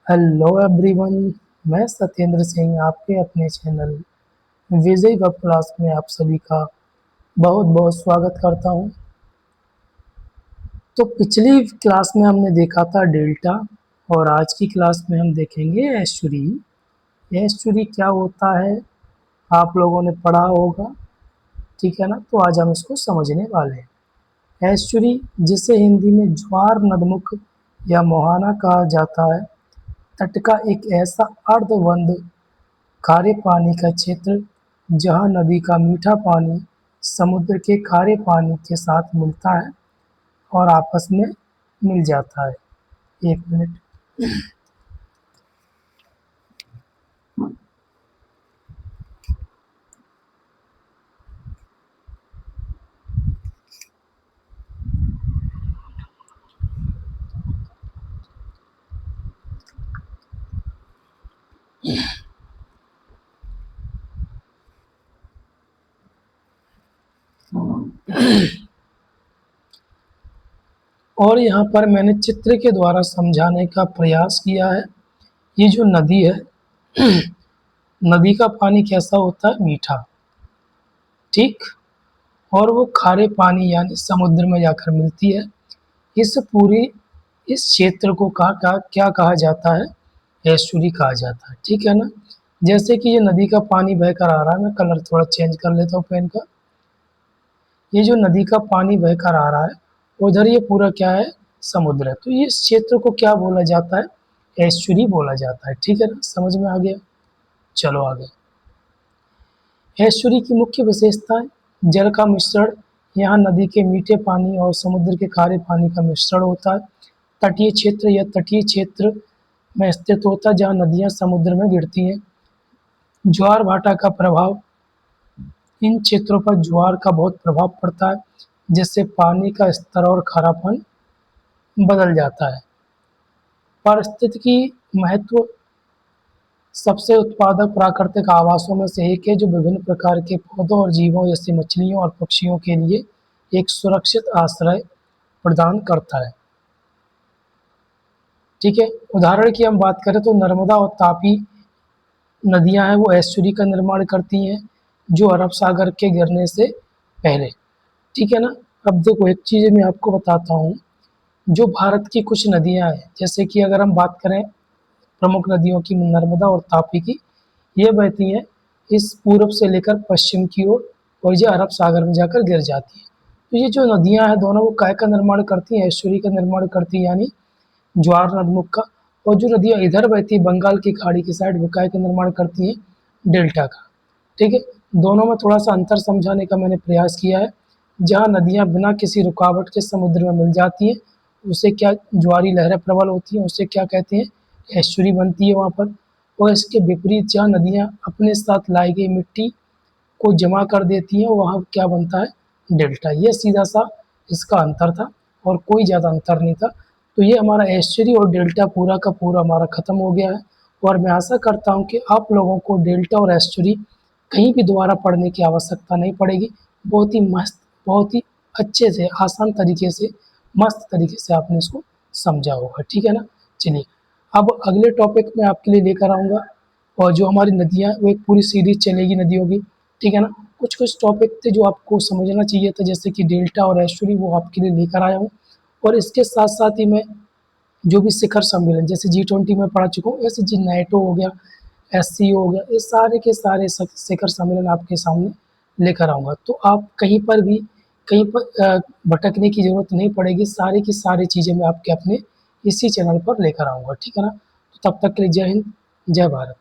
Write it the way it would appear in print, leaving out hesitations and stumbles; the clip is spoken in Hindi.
Hello everyone. मैं सत्येंद्र सिंह आपके अपने चैनल विजय वेब क्लास में आप सभी का बहुत बहुत स्वागत करता हूं। तो पिछली क्लास में हमने देखा था डेल्टा और आज की क्लास में हम देखेंगे एस्चुरी। एस्चुरी क्या होता है आप लोगों ने पढ़ा होगा, ठीक है ना। तो आज हम इसको समझने वाले हैं। एस्चुरी जिसे हिंदी में ज्वार, नदमुख या मोहाना कहा जाता है, तट का एक ऐसा अर्धवंद खारे पानी का क्षेत्र जहाँ नदी का मीठा पानी समुद्र के खारे पानी के साथ मिलता है और आपस में मिल जाता है। एक मिनट। और यहाँ पर मैंने चित्र के द्वारा समझाने का प्रयास किया है। ये जो नदी है, नदी का पानी कैसा होता है? मीठा, ठीक। और वो खारे पानी यानी समुद्र में जाकर मिलती है। इस पूरी इस क्षेत्र को क्या कहा जाता है? एस्चुरी कहा जाता है, ठीक है ना। जैसे कि ये नदी का पानी बहकर आ रहा है, मैं कलर थोड़ा चेंज कर लेता हूँ पेन का। ये जो नदी का पानी बहकर आ रहा है, उधर ये पूरा क्या है? समुद्र है। तो ये इस क्षेत्र को क्या बोला जाता है? एस्चुरी बोला जाता है, ठीक है ना। समझ में आ गया? चलो आगे। एस्चुरी की मुख्य विशेषताएं: जल का मिश्रण। यहाँ नदी के मीठे पानी और समुद्र के खारे पानी का मिश्रण होता है। तटीय क्षेत्र, यह तटीय क्षेत्र में स्थित होता है जहाँ नदियाँ समुद्र में गिरती हैं। ज्वार भाटा का प्रभाव। इन क्षेत्रों पर ज्वार का बहुत प्रभाव पड़ता है, जिससे पानी का स्तर और खारापन बदल जाता है। पारिस्थितिकी महत्व। सबसे उत्पादक प्राकृतिक आवासों में से एक है, जो विभिन्न प्रकार के पौधों और जीवों जैसे मछलियों और पक्षियों के लिए एक सुरक्षित आश्रय प्रदान करता है, ठीक है। उदाहरण की हम बात करें तो नर्मदा और तापी नदियां हैं, वो एस्चुरी का निर्माण करती हैं, जो अरब सागर के गिरने से पहले, ठीक है ना। अब देखो एक चीज़ मैं आपको बताता हूँ। जो भारत की कुछ नदियां हैं, जैसे कि अगर हम बात करें प्रमुख नदियों की, नर्मदा और तापी की, ये बहती हैं इस पूरब से लेकर पश्चिम की ओर और ये अरब सागर में जाकर गिर जाती है। तो ये जो नदियां हैं दोनों, वो काय का निर्माण करती हैं? एस्चुरी का निर्माण करती हैं, यानी ज्वार नदमुख का। और जो नदियाँ इधर बहती है बंगाल की खाड़ी की साइड, वो काय का निर्माण करती हैं? डेल्टा का, ठीक है। दोनों में थोड़ा सा अंतर समझाने का मैंने प्रयास किया है। जहाँ नदियाँ बिना किसी रुकावट के समुद्र में मिल जाती हैं, उसे क्या ज्वारी लहरें प्रबल होती हैं, उसे क्या कहते हैं? एस्चुरी बनती है वहाँ पर। और इसके विपरीत जहाँ नदियाँ अपने साथ लाई गई मिट्टी को जमा कर देती हैं, वहाँ क्या बनता है? डेल्टा। ये सीधा सा इसका अंतर था और कोई ज़्यादा अंतर नहीं था। तो ये हमारा एस्चुरी और डेल्टा पूरा का पूरा हमारा ख़त्म हो गया है। और मैं आशा करता हूँ कि आप लोगों को डेल्टा और एस्चुरी कहीं भी दोबारा पढ़ने की आवश्यकता नहीं पड़ेगी। बहुत ही मस्त, बहुत ही अच्छे से, आसान तरीके से, मस्त तरीके से आपने इसको समझा होगा, ठीक है ना। चलिए अब अगले टॉपिक में आपके लिए लेकर आऊँगा, और जो हमारी नदियाँ, वो एक पूरी सीरीज चलेगी नदियों की, ठीक है ना। कुछ कुछ टॉपिक थे जो आपको समझना चाहिए था, जैसे कि डेल्टा और एस्चुरी, वो आपके लिए लेकर आया हूँ। और इसके साथ साथ ही मैं जो भी शिखर सम्मेलन, जैसे G20 में पढ़ा चुका हूँ, ऐसे जी नाटो हो गया, SCO हो गया, ये सारे के सारे शिखर सम्मेलन आपके सामने लेकर आऊँगा। तो आप कहीं पर भी, कहीं पर भटकने की ज़रूरत नहीं पड़ेगी। सारी की सारी चीज़ें मैं आपके अपने इसी चैनल पर लेकर आऊँगा, ठीक है ना। तो तब तक के लिए जय हिंद, जय भारत।